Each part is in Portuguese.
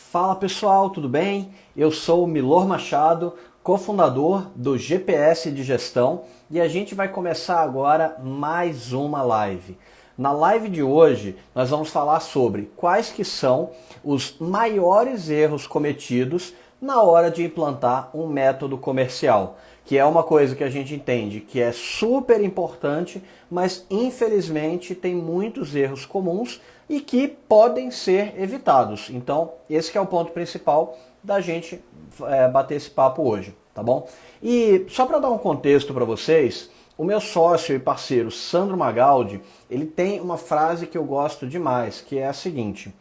Fala pessoal, tudo bem? Eu sou o Milor Machado, cofundador do GPS de Gestão, e a gente vai começar agora mais uma live. Na live de hoje nós vamos falar sobre quais que são os maiores erros cometidos na hora de implantar um método comercial, que é uma coisa que a gente entende que é super importante, mas infelizmente tem muitos erros comuns e que podem ser evitados. Então, esse que é o ponto principal da gente bater esse papo hoje, tá bom? E só para dar um contexto para vocês, o meu sócio e parceiro Sandro Magaldi, ele tem uma frase que eu gosto demais, que é a seguinte: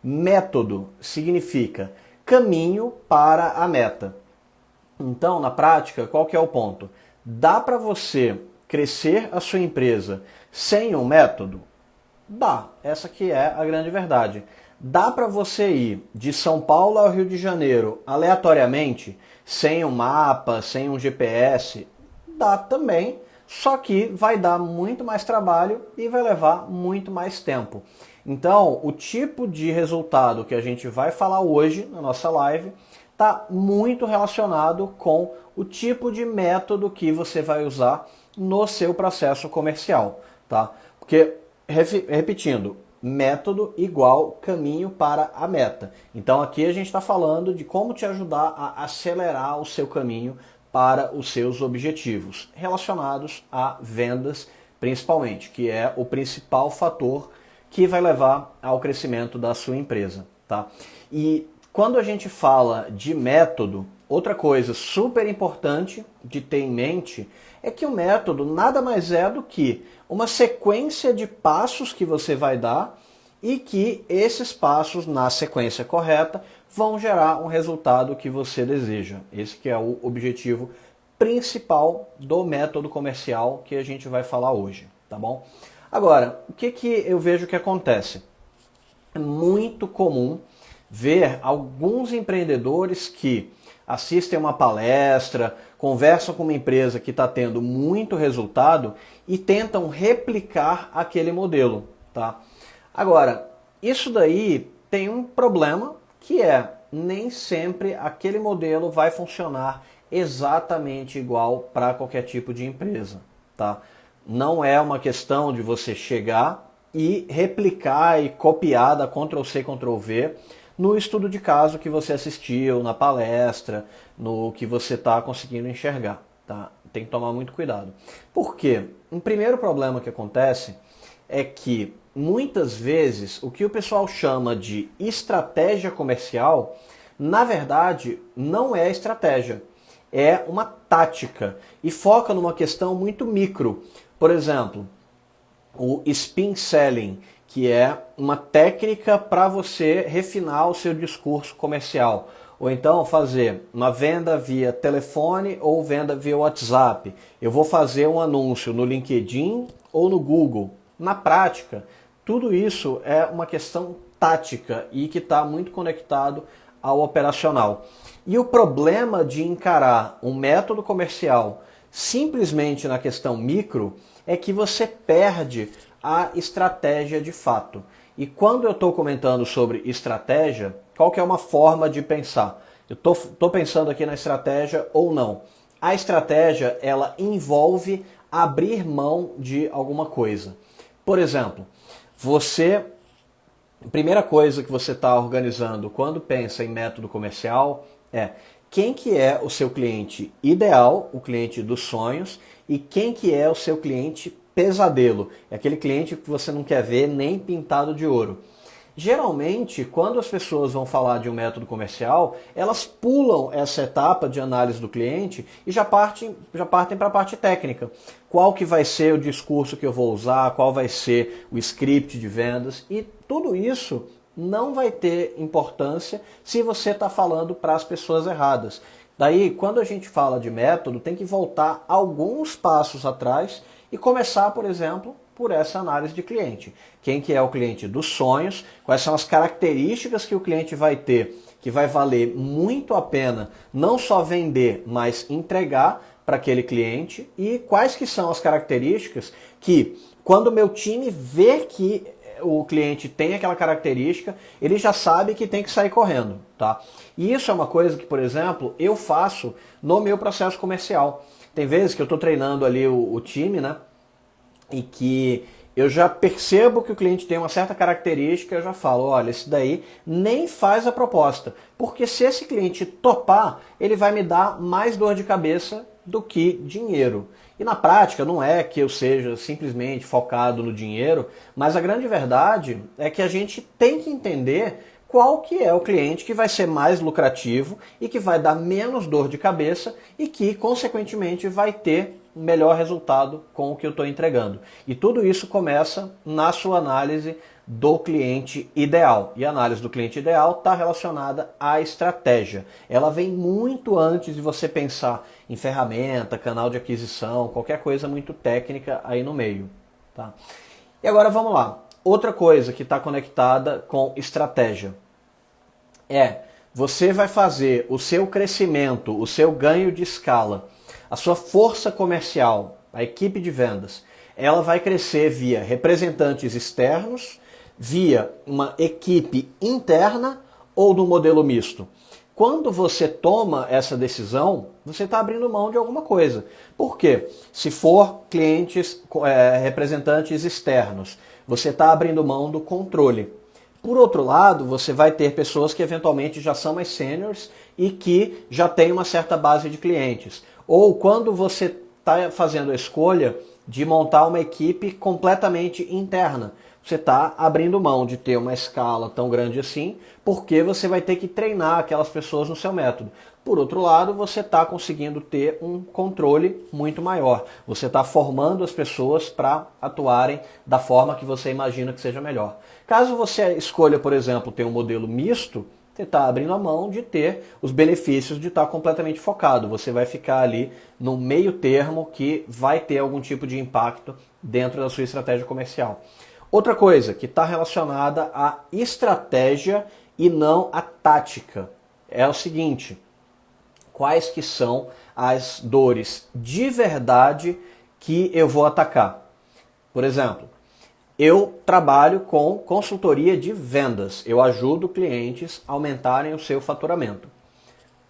método significa caminho para a meta. Então, na prática, qual que é o ponto? Dá para você crescer a sua empresa sem um método? Dá, essa que é a grande verdade. Dá para você ir de São Paulo ao Rio de Janeiro aleatoriamente, sem um mapa, sem um GPS? Dá também, só que vai dar muito mais trabalho e vai levar muito mais tempo. Então, o tipo de resultado que a gente vai falar hoje na nossa live está muito relacionado com o tipo de método que você vai usar no seu processo comercial, tá? Porque, repetindo, método igual caminho para a meta. Então aqui a gente está falando de como te ajudar a acelerar o seu caminho para os seus objetivos, relacionados a vendas principalmente, que é o principal fator que vai levar ao crescimento da sua empresa, tá? E quando a gente fala de método, outra coisa super importante de ter em mente é que o método nada mais é do que uma sequência de passos que você vai dar e que esses passos, na sequência correta, vão gerar um resultado que você deseja. Esse que é o objetivo principal do método comercial que a gente vai falar hoje, tá bom? Agora, o que eu vejo que acontece? É muito comum ver alguns empreendedores que assistem uma palestra, conversam com uma empresa que está tendo muito resultado e tentam replicar aquele modelo, tá? Agora, isso daí tem um problema que é nem sempre aquele modelo vai funcionar exatamente igual para qualquer tipo de empresa, tá? Não é uma questão de você chegar e replicar e copiar da Ctrl+C, Ctrl+V no estudo de caso que você assistiu, na palestra, no que você está conseguindo enxergar, tá? Tem que tomar muito cuidado. Por quê? Um primeiro problema que acontece é que muitas vezes o que o pessoal chama de estratégia comercial, na verdade, não é estratégia, é uma tática e foca numa questão muito micro. Por exemplo, o spin selling, que é uma técnica para você refinar o seu discurso comercial. Ou então fazer uma venda via telefone ou venda via WhatsApp. Eu vou fazer um anúncio no LinkedIn ou no Google. Na prática, tudo isso é uma questão tática e que está muito conectado ao operacional. E o problema de encarar um método comercial simplesmente na questão micro é que você perde a estratégia de fato. E quando eu estou comentando sobre estratégia, qual que é uma forma de pensar? Eu estou pensando aqui na estratégia ou não? A estratégia, ela envolve abrir mão de alguma coisa. Por exemplo, a primeira coisa que você está organizando quando pensa em método comercial é quem que é o seu cliente ideal, o cliente dos sonhos, e quem que é o seu cliente pesadelo. É aquele cliente que você não quer ver nem pintado de ouro. Geralmente, quando as pessoas vão falar de um método comercial, elas pulam essa etapa de análise do cliente e já partem para a parte técnica. Qual que vai ser o discurso que eu vou usar, qual vai ser o script de vendas, e tudo isso não vai ter importância se você está falando para as pessoas erradas. Daí, quando a gente fala de método, tem que voltar alguns passos atrás e começar, por exemplo, por essa análise de cliente. Quem que é o cliente dos sonhos, quais são as características que o cliente vai ter, que vai valer muito a pena não só vender, mas entregar para aquele cliente, e quais que são as características que, quando o meu time vê que o cliente tem aquela característica, ele já sabe que tem que sair correndo, tá? E isso é uma coisa que, por exemplo, eu faço no meu processo comercial. Tem vezes que eu estou treinando ali o time, né? E que eu já percebo que o cliente tem uma certa característica, eu já falo, olha, esse daí nem faz a proposta. Porque se esse cliente topar, ele vai me dar mais dor de cabeça do que dinheiro. E na prática não é que eu seja simplesmente focado no dinheiro, mas a grande verdade é que a gente tem que entender qual que é o cliente que vai ser mais lucrativo e que vai dar menos dor de cabeça e que, consequentemente, vai ter melhor resultado com o que eu estou entregando. E tudo isso começa na sua análise do cliente ideal. E a análise do cliente ideal está relacionada à estratégia. Ela vem muito antes de você pensar em ferramenta, canal de aquisição, qualquer coisa muito técnica aí no meio. Tá? E agora vamos lá. Outra coisa que está conectada com estratégia é você vai fazer o seu crescimento, o seu ganho de escala, a sua força comercial, a equipe de vendas, ela vai crescer via representantes externos, via uma equipe interna ou do modelo misto. Quando você toma essa decisão, você está abrindo mão de alguma coisa. Por quê? Se for clientes, representantes externos, você está abrindo mão do controle. Por outro lado, você vai ter pessoas que eventualmente já são mais seniors e que já têm uma certa base de clientes. Ou quando você está fazendo a escolha de montar uma equipe completamente interna, você está abrindo mão de ter uma escala tão grande assim, porque você vai ter que treinar aquelas pessoas no seu método. Por outro lado, você está conseguindo ter um controle muito maior. Você está formando as pessoas para atuarem da forma que você imagina que seja melhor. Caso você escolha, por exemplo, ter um modelo misto, você está abrindo a mão de ter os benefícios de estar completamente focado. Você vai ficar ali no meio termo que vai ter algum tipo de impacto dentro da sua estratégia comercial. Outra coisa que está relacionada à estratégia e não à tática é o seguinte: quais que são as dores de verdade que eu vou atacar? Por exemplo, eu trabalho com consultoria de vendas. Eu ajudo clientes a aumentarem o seu faturamento.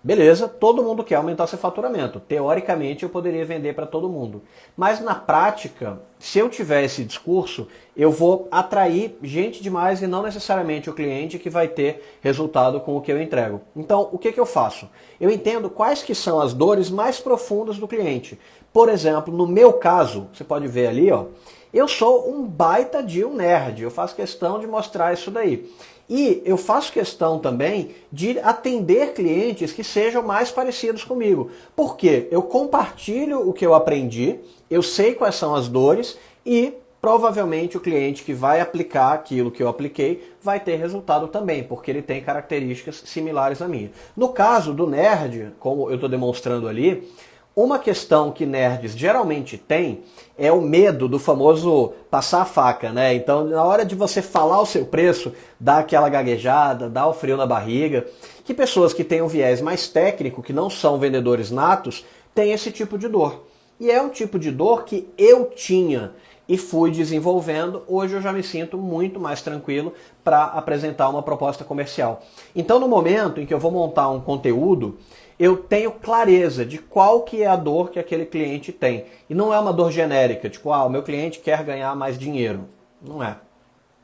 Beleza, todo mundo quer aumentar seu faturamento. Teoricamente eu poderia vender para todo mundo. Mas na prática, se eu tiver esse discurso, eu vou atrair gente demais e não necessariamente o cliente que vai ter resultado com o que eu entrego. Então, o que eu faço? Eu entendo quais que são as dores mais profundas do cliente. Por exemplo, no meu caso, você pode ver ali, ó, eu sou um baita de um nerd. Eu faço questão de mostrar isso daí. E eu faço questão também de atender clientes que sejam mais parecidos comigo. Porque eu compartilho o que eu aprendi, eu sei quais são as dores e provavelmente o cliente que vai aplicar aquilo que eu apliquei vai ter resultado também, porque ele tem características similares à minha. No caso do nerd, como eu estou demonstrando ali, uma questão que nerds geralmente têm é o medo do famoso passar a faca, né? Então, na hora de você falar o seu preço, dá aquela gaguejada, dá o frio na barriga. Que pessoas que têm um viés mais técnico, que não são vendedores natos, têm esse tipo de dor. E é um tipo de dor que eu tinha e fui desenvolvendo. Hoje eu já me sinto muito mais tranquilo para apresentar uma proposta comercial. Então, no momento em que eu vou montar um conteúdo, eu tenho clareza de qual que é a dor que aquele cliente tem. E não é uma dor genérica, tipo, o meu cliente quer ganhar mais dinheiro. Não é.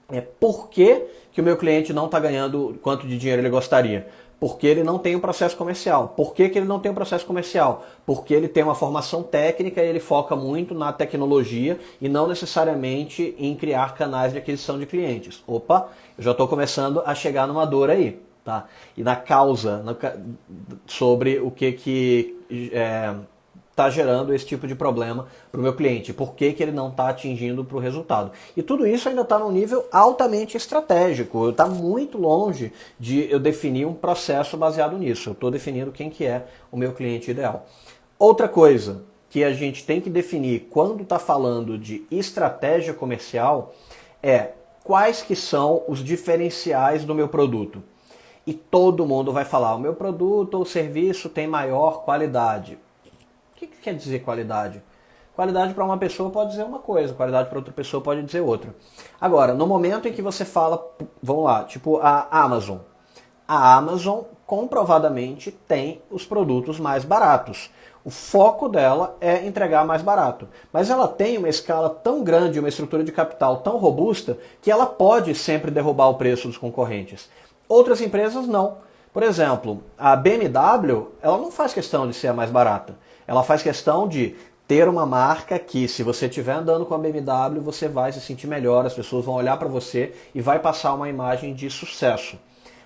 É por que o meu cliente não está ganhando quanto de dinheiro ele gostaria. Porque ele não tem um processo comercial. Por que ele não tem um processo comercial? Porque ele tem uma formação técnica e ele foca muito na tecnologia e não necessariamente em criar canais de aquisição de clientes. Opa, eu já estou começando a chegar numa dor aí. Tá? E na causa sobre o que está gerando esse tipo de problema para o meu cliente, por que ele não está atingindo para o resultado. E tudo isso ainda está num nível altamente estratégico, está muito longe de eu definir um processo baseado nisso, eu estou definindo quem que é o meu cliente ideal. Outra coisa que a gente tem que definir quando está falando de estratégia comercial é quais que são os diferenciais do meu produto. E todo mundo vai falar, o meu produto ou serviço tem maior qualidade. O que quer dizer qualidade? Qualidade para uma pessoa pode dizer uma coisa, qualidade para outra pessoa pode dizer outra. Agora, no momento em que você fala, vamos lá, tipo a Amazon. A Amazon comprovadamente tem os produtos mais baratos. O foco dela é entregar mais barato. Mas ela tem uma escala tão grande, uma estrutura de capital tão robusta, que ela pode sempre derrubar o preço dos concorrentes. Outras empresas não. Por exemplo, a BMW, ela não faz questão de ser a mais barata. Ela faz questão de ter uma marca que, se você estiver andando com a BMW, você vai se sentir melhor, as pessoas vão olhar para você e vai passar uma imagem de sucesso.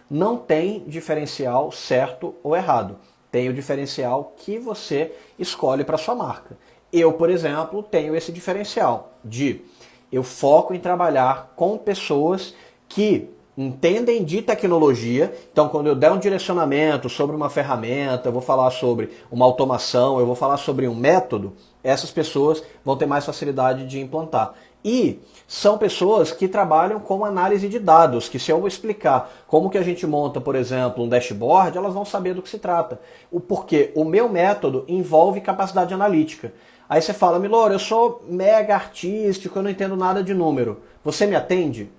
Não tem diferencial certo ou errado. Tem o diferencial que você escolhe para sua marca. Eu, por exemplo, tenho esse diferencial de eu foco em trabalhar com pessoas que entendem de tecnologia. Então, quando eu der um direcionamento sobre uma ferramenta, eu vou falar sobre uma automação, eu vou falar sobre um método, essas pessoas vão ter mais facilidade de implantar. E são pessoas que trabalham com análise de dados, que se eu vou explicar como que a gente monta, por exemplo, um dashboard, elas vão saber do que se trata. Porque o meu método envolve capacidade analítica. Aí você fala, Milor, eu sou mega artístico, eu não entendo nada de número. Você me atende?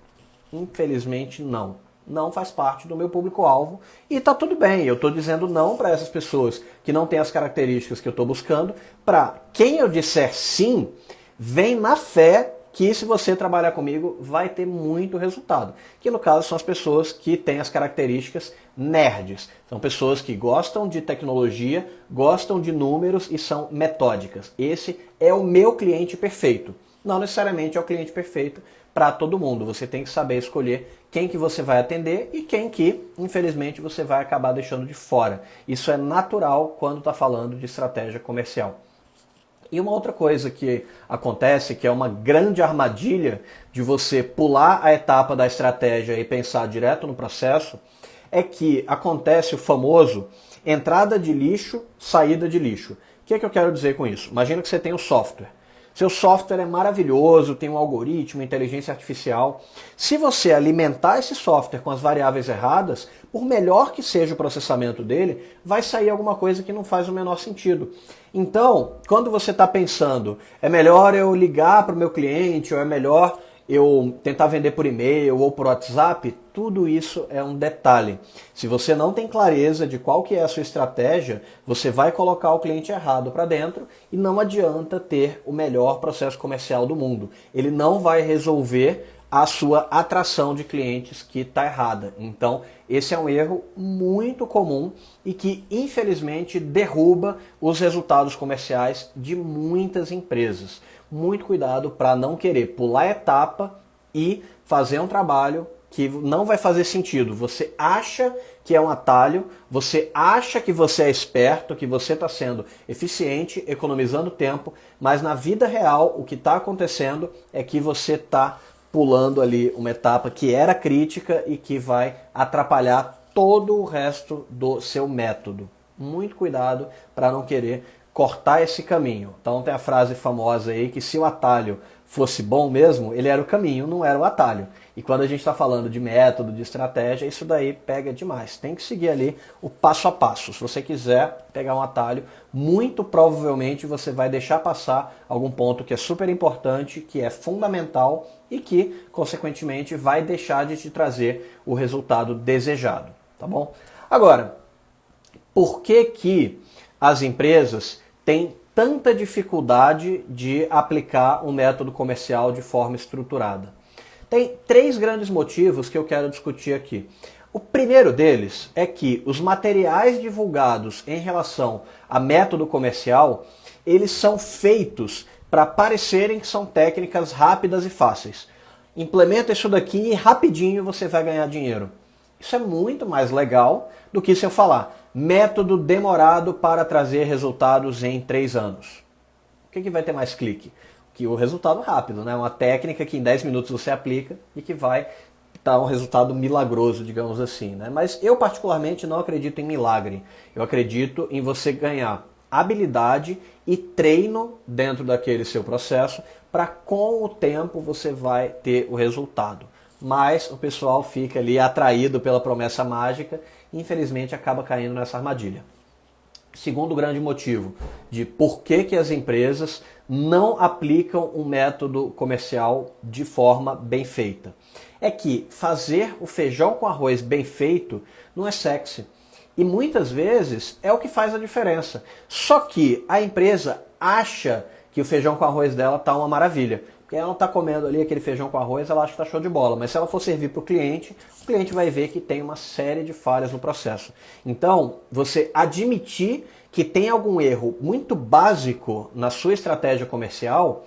Infelizmente não. Não faz parte do meu público-alvo e está tudo bem. Eu estou dizendo não para essas pessoas que não têm as características que eu estou buscando. Para quem eu disser sim, vem na fé que se você trabalhar comigo vai ter muito resultado. Que no caso são as pessoas que têm as características nerds. São pessoas que gostam de tecnologia, gostam de números e são metódicas. Esse é o meu cliente perfeito. Não necessariamente é o cliente perfeito para todo mundo. Você tem que saber escolher quem que você vai atender e quem que, infelizmente, você vai acabar deixando de fora. Isso é natural quando está falando de estratégia comercial. E uma outra coisa que acontece, que é uma grande armadilha de você pular a etapa da estratégia e pensar direto no processo, é que acontece o famoso entrada de lixo, saída de lixo. O que é que eu quero dizer com isso? Imagina que você tem um software. Seu software é maravilhoso, tem um algoritmo, inteligência artificial. Se você alimentar esse software com as variáveis erradas, por melhor que seja o processamento dele, vai sair alguma coisa que não faz o menor sentido. Então, quando você está pensando, é melhor eu ligar para o meu cliente, ou é melhor eu tentar vender por e-mail ou por WhatsApp, tudo isso é um detalhe. Se você não tem clareza de qual que é a sua estratégia, você vai colocar o cliente errado para dentro e não adianta ter o melhor processo comercial do mundo. Ele não vai resolver a sua atração de clientes que está errada. Então, esse é um erro muito comum e que, infelizmente, derruba os resultados comerciais de muitas empresas. Muito cuidado para não querer pular a etapa e fazer um trabalho que não vai fazer sentido. Você acha que é um atalho, você acha que você é esperto, que você está sendo eficiente, economizando tempo, mas na vida real o que está acontecendo é que você está pulando ali uma etapa que era crítica e que vai atrapalhar todo o resto do seu método. Muito cuidado para não querer cortar esse caminho. Então tem a frase famosa aí que se o atalho fosse bom mesmo, ele era o caminho, não era o atalho. E quando a gente está falando de método, de estratégia, isso daí pega demais. Tem que seguir ali o passo a passo. Se você quiser pegar um atalho, muito provavelmente você vai deixar passar algum ponto que é super importante, que é fundamental e que, consequentemente, vai deixar de te trazer o resultado desejado. Tá bom? Agora, por que que as empresas têm tanta dificuldade de aplicar um método comercial de forma estruturada? Tem três grandes motivos que eu quero discutir aqui. O primeiro deles é que os materiais divulgados em relação a método comercial, eles são feitos para parecerem que são técnicas rápidas e fáceis. Implementa isso daqui e rapidinho você vai ganhar dinheiro. Isso é muito mais legal do que se eu falar método demorado para trazer resultados em 3 anos. O que vai ter mais clique? Que o resultado rápido, né? Uma técnica que em 10 minutos você aplica e que vai dar um resultado milagroso, digamos assim, né? Mas eu particularmente não acredito em milagre. Eu acredito em você ganhar habilidade e treino dentro daquele seu processo para com o tempo você vai ter o resultado. Mas o pessoal fica ali atraído pela promessa mágica e infelizmente acaba caindo nessa armadilha. Segundo grande motivo de por que as empresas não aplicam um método comercial de forma bem feita. É que fazer o feijão com arroz bem feito não é sexy. E muitas vezes é o que faz a diferença. Só que a empresa acha que o feijão com arroz dela tá uma maravilha. Porque ela não está comendo ali aquele feijão com arroz, ela acha que está show de bola. Mas se ela for servir para o cliente vai ver que tem uma série de falhas no processo. Então, você admitir que tem algum erro muito básico na sua estratégia comercial,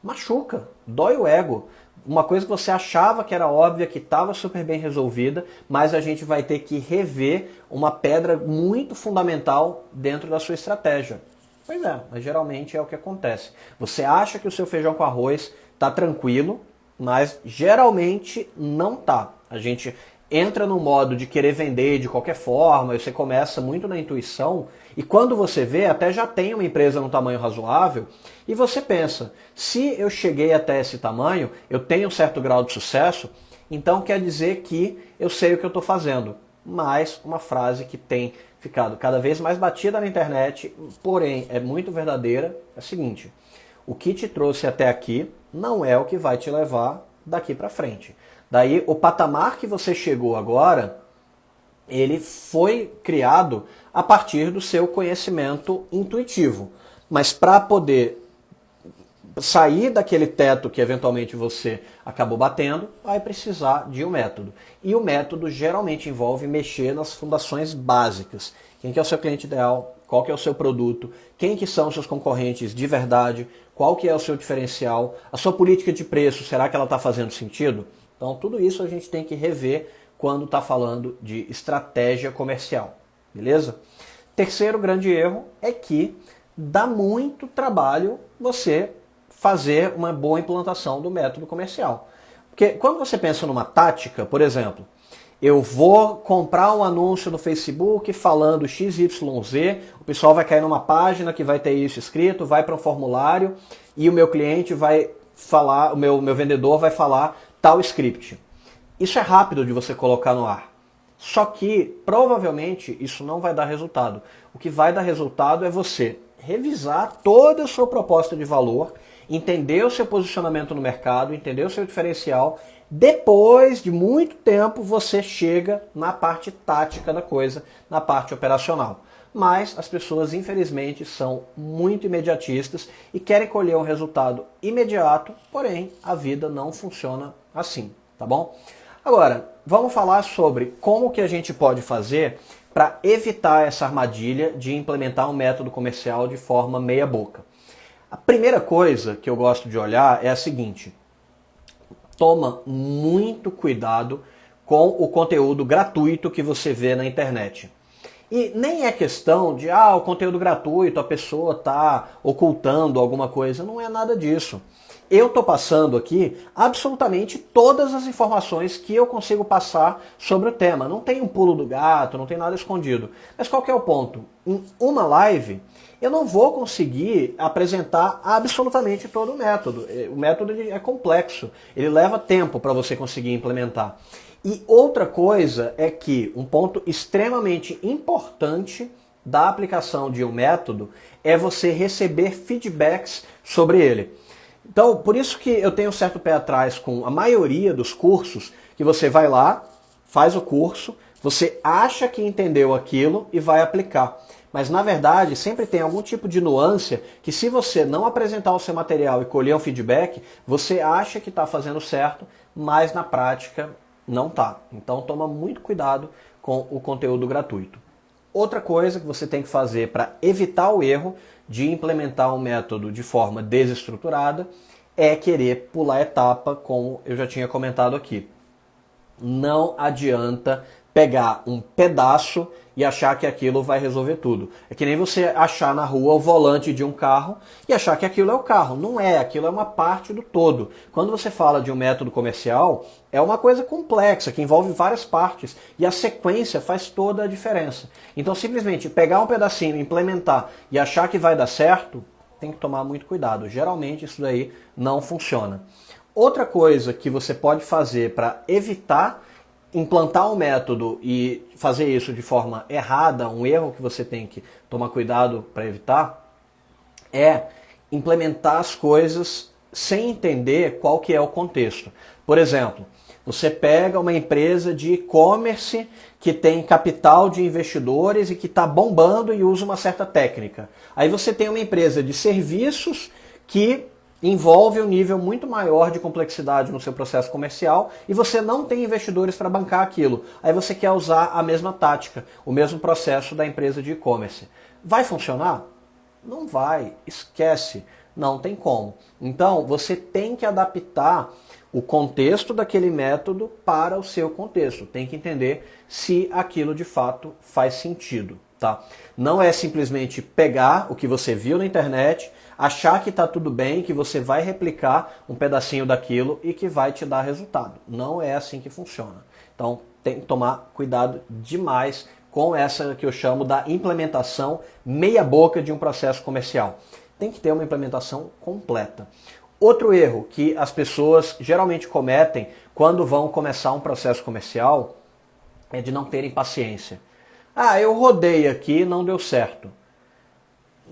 machuca, dói o ego. Uma coisa que você achava que era óbvia, que estava super bem resolvida, mas a gente vai ter que rever uma pedra muito fundamental dentro da sua estratégia. Pois é, mas geralmente é o que acontece. Você acha que o seu feijão com arroz está tranquilo, mas geralmente não tá. A gente entra no modo de querer vender de qualquer forma, e você começa muito na intuição, e quando você vê, até já tem uma empresa num tamanho razoável, e você pensa, se eu cheguei até esse tamanho, eu tenho um certo grau de sucesso, então quer dizer que eu sei o que eu estou fazendo. Mas uma frase que tem ficado cada vez mais batida na internet, porém é muito verdadeira, é a seguinte: o que te trouxe até aqui não é o que vai te levar daqui para frente. Daí o patamar que você chegou agora, ele foi criado a partir do seu conhecimento intuitivo. Mas para poder sair daquele teto que eventualmente você acabou batendo, vai precisar de um método. E o método geralmente envolve mexer nas fundações básicas. Quem que é o seu cliente ideal? Qual que é o seu produto? Quem que são os seus concorrentes de verdade? Qual que é o seu diferencial? A sua política de preço, será que ela está fazendo sentido? Então tudo isso a gente tem que rever quando está falando de estratégia comercial. Beleza? Terceiro grande erro é que dá muito trabalho você fazer uma boa implantação do método comercial. Porque quando você pensa numa tática, por exemplo, eu vou comprar um anúncio no Facebook falando XYZ, o pessoal vai cair numa página que vai ter isso escrito, vai para um formulário e o meu cliente vai falar, o meu vendedor vai falar tal script. Isso é rápido de você colocar no ar. Só que provavelmente isso não vai dar resultado. O que vai dar resultado é você revisar toda a sua proposta de valor, entender o seu posicionamento no mercado, entender o seu diferencial. Depois de muito tempo você chega na parte tática da coisa, na parte operacional. Mas as pessoas infelizmente são muito imediatistas e querem colher um resultado imediato, porém a vida não funciona assim, tá bom? Agora, vamos falar sobre como que a gente pode fazer para evitar essa armadilha de implementar um método comercial de forma meia boca. A primeira coisa que eu gosto de olhar é a seguinte: toma muito cuidado com o conteúdo gratuito que você vê na internet. E nem é questão de, o conteúdo gratuito, a pessoa está ocultando alguma coisa, não é nada disso. Eu estou passando aqui absolutamente todas as informações que eu consigo passar sobre o tema. Não tem um pulo do gato, não tem nada escondido. Mas qual que é o ponto? Em uma live, eu não vou conseguir apresentar absolutamente todo o método. O método é complexo, ele leva tempo para você conseguir implementar. E outra coisa é que um ponto extremamente importante da aplicação de um método é você receber feedbacks sobre ele. Então, por isso que eu tenho um certo pé atrás com a maioria dos cursos, que você vai lá, faz o curso, você acha que entendeu aquilo e vai aplicar. Mas, na verdade, sempre tem algum tipo de nuance que, se você não apresentar o seu material e colher um feedback, você acha que está fazendo certo, mas na prática não está. Então, toma muito cuidado com o conteúdo gratuito. Outra coisa que você tem que fazer para evitar o erro de implementar um método de forma desestruturada é querer pular etapa, como eu já tinha comentado aqui. Não adianta pegar um pedaço e achar que aquilo vai resolver tudo. É que nem você achar na rua o volante de um carro e achar que aquilo é o carro. Não é, aquilo é uma parte do todo. Quando você fala de um método comercial, é uma coisa complexa, que envolve várias partes, e a sequência faz toda a diferença. Então, simplesmente pegar um pedacinho, implementar e achar que vai dar certo, tem que tomar muito cuidado. Geralmente isso daí não funciona. Outra coisa que você pode fazer para evitar implantar um método e fazer isso de forma errada, um erro que você tem que tomar cuidado para evitar, é implementar as coisas sem entender qual que é o contexto. Por exemplo, você pega uma empresa de e-commerce que tem capital de investidores e que está bombando e usa uma certa técnica. Aí você tem uma empresa de serviços que envolve um nível muito maior de complexidade no seu processo comercial e você não tem investidores para bancar aquilo. Aí você quer usar a mesma tática, o mesmo processo da empresa de e-commerce. Vai funcionar? Não vai, esquece, não tem como. Então você tem que adaptar o contexto daquele método para o seu contexto. Tem que entender se aquilo de fato faz sentido, tá? Não é simplesmente pegar o que você viu na internet, achar que está tudo bem, que você vai replicar um pedacinho daquilo e que vai te dar resultado. Não é assim que funciona. Então tem que tomar cuidado demais com essa que eu chamo da implementação meia boca de um processo comercial. Tem que ter uma implementação completa. Outro erro que as pessoas geralmente cometem quando vão começar um processo comercial é de não terem paciência. Ah, eu rodei aqui e não deu certo.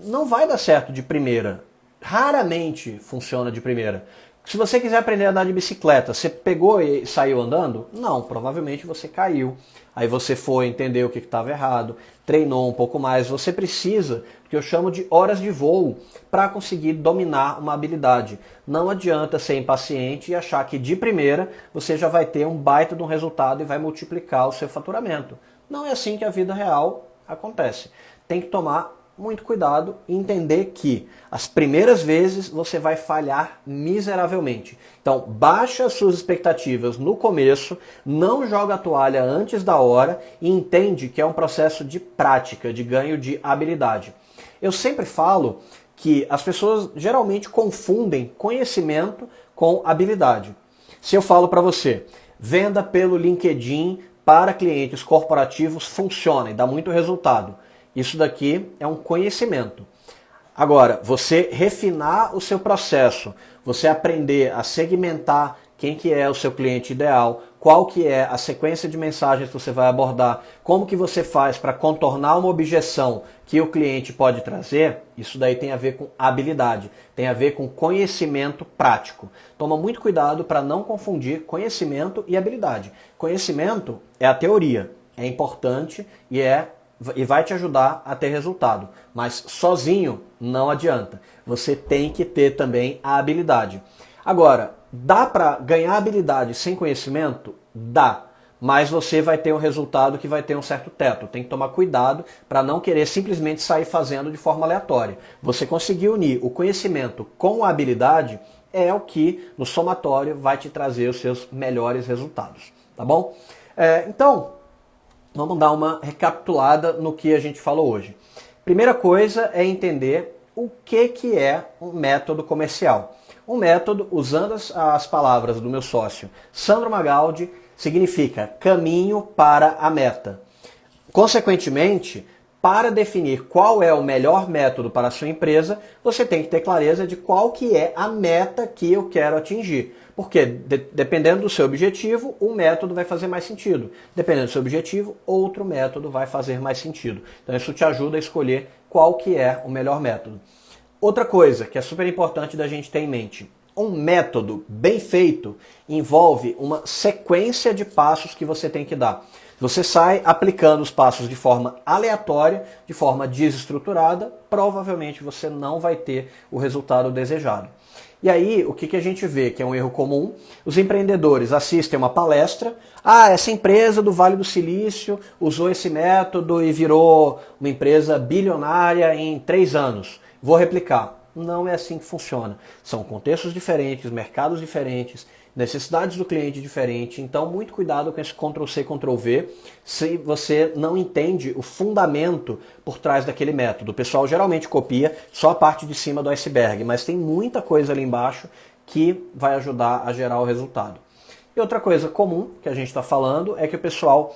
Não vai dar certo de primeira. Raramente funciona de primeira. Se você quiser aprender a andar de bicicleta, você pegou e saiu andando? Não, provavelmente você caiu. Aí você foi entender o que estava errado, treinou um pouco mais. Você precisa, que eu chamo de horas de voo, para conseguir dominar uma habilidade. Não adianta ser impaciente e achar que de primeira você já vai ter um baita de um resultado e vai multiplicar o seu faturamento. Não é assim que a vida real acontece. Tem que tomar muito cuidado e entender que as primeiras vezes você vai falhar miseravelmente. Então, baixa as suas expectativas no começo, não joga a toalha antes da hora e entende que é um processo de prática, de ganho de habilidade. Eu sempre falo que as pessoas geralmente confundem conhecimento com habilidade. Se eu falo para você, venda pelo LinkedIn para clientes corporativos funciona e dá muito resultado. Isso daqui é um conhecimento. Agora, você refinar o seu processo, você aprender a segmentar quem que é o seu cliente ideal, qual que é a sequência de mensagens que você vai abordar, como que você faz para contornar uma objeção que o cliente pode trazer, isso daí tem a ver com habilidade, tem a ver com conhecimento prático. Toma muito cuidado para não confundir conhecimento e habilidade. Conhecimento é a teoria, é importante e vai te ajudar a ter resultado. Mas sozinho não adianta. Você tem que ter também a habilidade. Agora, dá para ganhar habilidade sem conhecimento? Dá. Mas você vai ter um resultado que vai ter um certo teto. Tem que tomar cuidado para não querer simplesmente sair fazendo de forma aleatória. Você conseguir unir o conhecimento com a habilidade é o que no somatório vai te trazer os seus melhores resultados. Tá bom? Então, vamos dar uma recapitulada no que a gente falou hoje. Primeira coisa é entender o que é um método comercial. Um método, usando as palavras do meu sócio Sandro Magaldi, significa caminho para a meta. Consequentemente, para definir qual é o melhor método para a sua empresa, você tem que ter clareza de qual que é a meta que eu quero atingir. Porque dependendo do seu objetivo, um método vai fazer mais sentido. Dependendo do seu objetivo, outro método vai fazer mais sentido. Então isso te ajuda a escolher qual que é o melhor método. Outra coisa que é super importante da gente ter em mente. Um método bem feito envolve uma sequência de passos que você tem que dar. Você sai aplicando os passos de forma aleatória, de forma desestruturada, provavelmente você não vai ter o resultado desejado. E aí, o que a gente vê que é um erro comum? Os empreendedores assistem uma palestra, essa empresa do Vale do Silício usou esse método e virou uma empresa bilionária em 3 anos. Vou replicar. Não é assim que funciona. São contextos diferentes, mercados diferentes, necessidades do cliente diferentes. Então, muito cuidado com esse Ctrl+C, Ctrl+V, se você não entende o fundamento por trás daquele método. O pessoal geralmente copia só a parte de cima do iceberg, mas tem muita coisa ali embaixo que vai ajudar a gerar o resultado. E outra coisa comum que a gente está falando é que o pessoal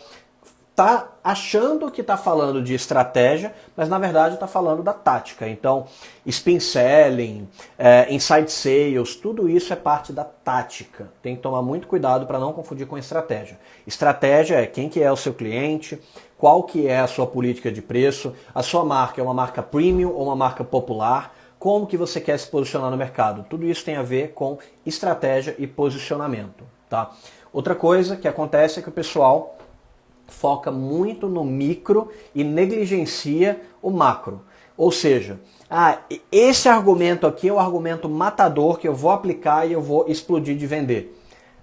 está achando que está falando de estratégia, mas na verdade está falando da tática. Então, spin selling, inside sales, tudo isso é parte da tática. Tem que tomar muito cuidado para não confundir com estratégia. Estratégia é quem que é o seu cliente, qual que é a sua política de preço, a sua marca é uma marca premium ou uma marca popular, como que você quer se posicionar no mercado. Tudo isso tem a ver com estratégia e posicionamento, tá? Outra coisa que acontece é que o pessoal foca muito no micro e negligencia o macro. Ou seja, esse argumento aqui é o argumento matador que eu vou aplicar e eu vou explodir de vender.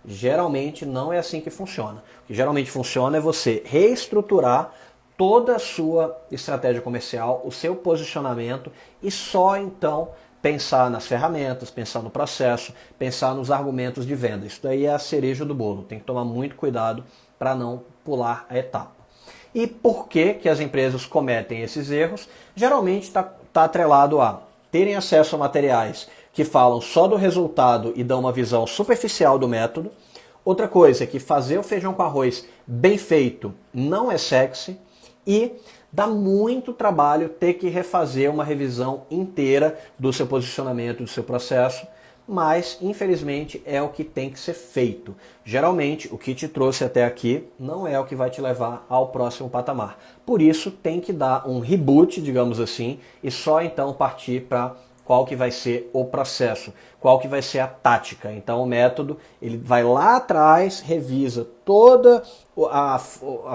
Geralmente não é assim que funciona. O que geralmente funciona é você reestruturar toda a sua estratégia comercial, o seu posicionamento e só então pensar nas ferramentas, pensar no processo, pensar nos argumentos de venda. Isso daí é a cereja do bolo. Tem que tomar muito cuidado para não pular a etapa. E por que que as empresas cometem esses erros? Geralmente está atrelado a terem acesso a materiais que falam só do resultado e dão uma visão superficial do método. Outra coisa é que fazer o feijão com arroz bem feito não é sexy e dá muito trabalho ter que refazer uma revisão inteira do seu posicionamento, do seu processo, mas infelizmente é o que tem que ser feito. Geralmente o que te trouxe até aqui não é o que vai te levar ao próximo patamar. Por isso tem que dar um reboot, digamos assim, e só então partir para qual que vai ser o processo, qual que vai ser a tática. Então o método, ele vai lá atrás, revisa toda a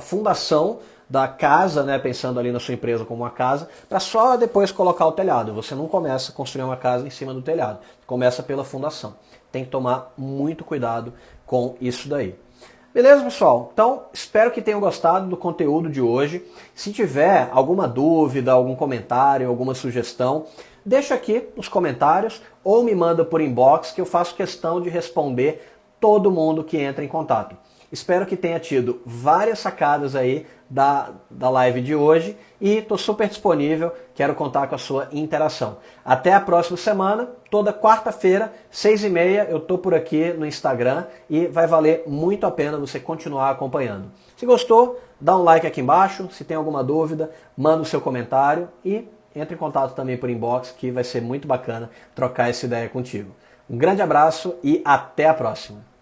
fundação da casa, né, pensando ali na sua empresa como uma casa, para só depois colocar o telhado. Você não começa a construir uma casa em cima do telhado, começa pela fundação. Tem que tomar muito cuidado com isso daí. Beleza, pessoal? Então, espero que tenham gostado do conteúdo de hoje. Se tiver alguma dúvida, algum comentário, alguma sugestão, deixa aqui nos comentários ou me manda por inbox que eu faço questão de responder todo mundo que entra em contato. Espero que tenha tido várias sacadas aí da live de hoje e estou super disponível, quero contar com a sua interação. Até a próxima semana, toda quarta-feira, 6h30, eu estou por aqui no Instagram e vai valer muito a pena você continuar acompanhando. Se gostou, dá um like aqui embaixo, se tem alguma dúvida, manda o seu comentário e entre em contato também por inbox, que vai ser muito bacana trocar essa ideia contigo. Um grande abraço e até a próxima!